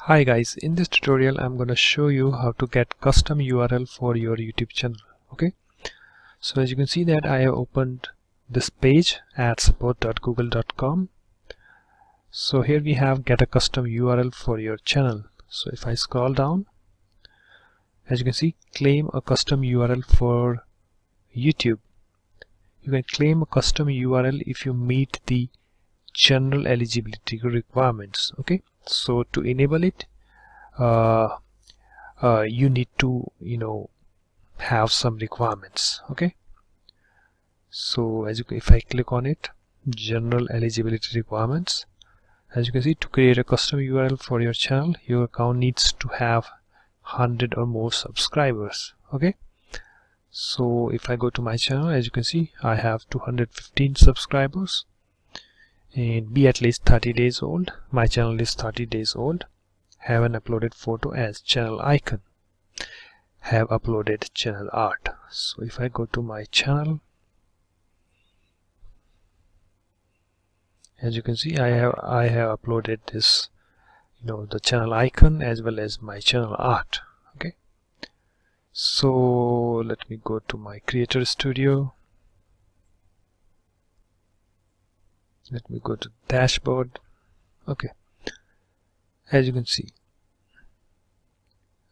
Hi guys, in this tutorial I'm going to show you how to get custom URL for your YouTube channel. Okay, so as you can see that I have opened this page at support.google.com. So here we have get a custom URL for your channel. So if I scroll down, as you can see, claim a custom URL for YouTube. You can claim a custom URL if you meet the general eligibility requirements. Okay, so to enable it, you need to have some requirements. Okay, so if I click on it, general eligibility requirements, as you can see, to create a custom URL for your channel, your account needs to have 100 or more subscribers. Okay, so if I go to my channel, as you can see, I have 215 subscribers and be at least 30 days old. My channel is 30 days old. Have an uploaded photo as channel icon. Have uploaded channel art. So if I go to my channel, as you can see, I have uploaded this, the channel icon as well as my channel art. Okay, so let me go to my Creator Studio. Let me go to dashboard. Okay, as you can see,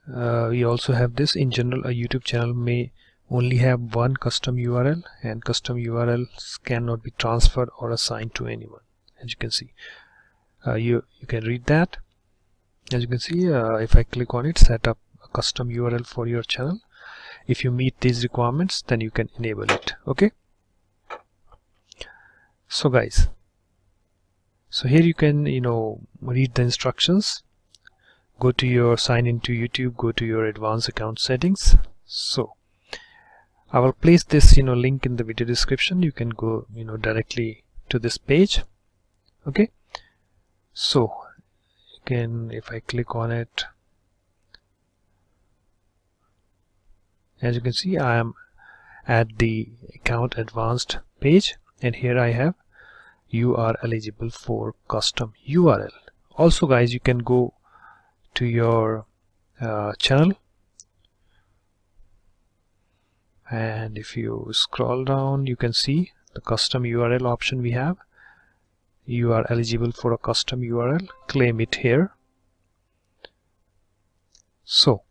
we also have this. In general, a YouTube channel may only have one custom URL, and custom URLs cannot be transferred or assigned to anyone. As you can see, you can read that. As you can see, if I click on it, set up a custom URL for your channel. If you meet these requirements, then you can enable it. Okay, so guys, so here you can read the instructions. Go to your sign into YouTube, go to your advanced account settings. So I will place this link in the video description. You can go directly to this page. Okay, so again, if I click on it, as you can see, I am at the account advanced page, and here I have you are eligible for custom URL. Also guys, you can go to your channel, and if you scroll down, you can see the custom URL option we have. You are eligible for a custom URL. Claim it here. So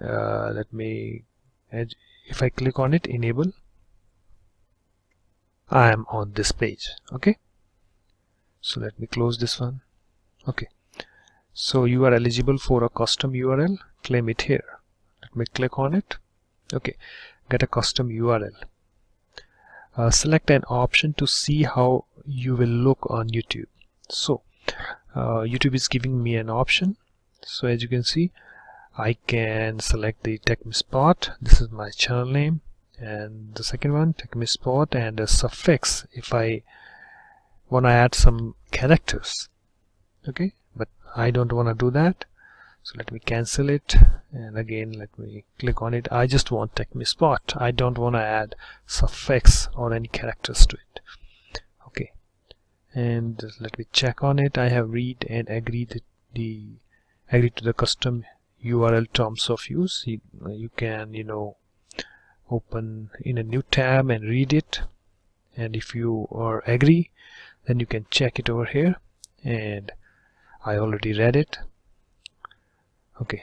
let me, if I click on it, enable, I am on this page. Okay, so let me close this one. Okay, so you are eligible for a custom URL. Claim it here. Let me click on it. Okay, get a custom URL. Select an option to see how you will look on YouTube. So YouTube is giving me an option. So as you can see, I can select the Tech Me Spot. This is my channel name, and the second one, Tech Me Spot, and a suffix if I want to add some characters. Okay, but I don't want to do that, so let me cancel it, and again let me click on it. I just want Tech Me Spot. I don't want to add suffix or any characters to it. Okay, and let me check on it. I have read and agreed to the custom URL terms of use. You can open in a new tab and read it, and if you are agree, then you can check it over here, and I already read it. Okay,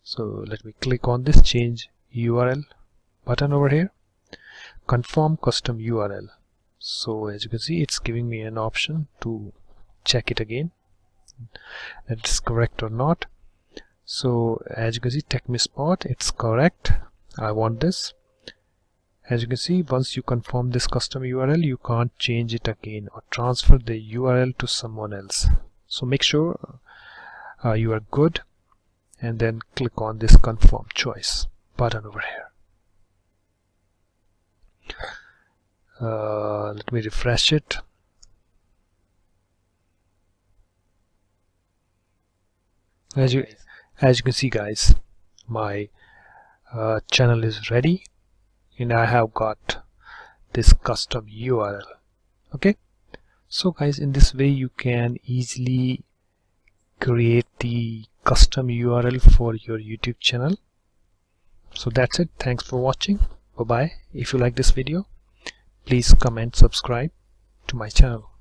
so let me click on this change URL button over here, confirm custom URL. So as you can see, it's giving me an option to check it again, that it's correct or not. So as you can see, Tech Me Spot, it's correct. I want this. As you can see, once you confirm this custom URL, you can't change it again or transfer the URL to someone else. So make sure you are good, and then click on this confirm choice button over here. Let me refresh it. As you can see guys, my channel is ready, and I have got this custom URL. Okay, so guys, in this way you can easily create the custom URL for your YouTube channel. So that's it. Thanks for watching. Bye bye. If you like this video, please comment, subscribe to my channel.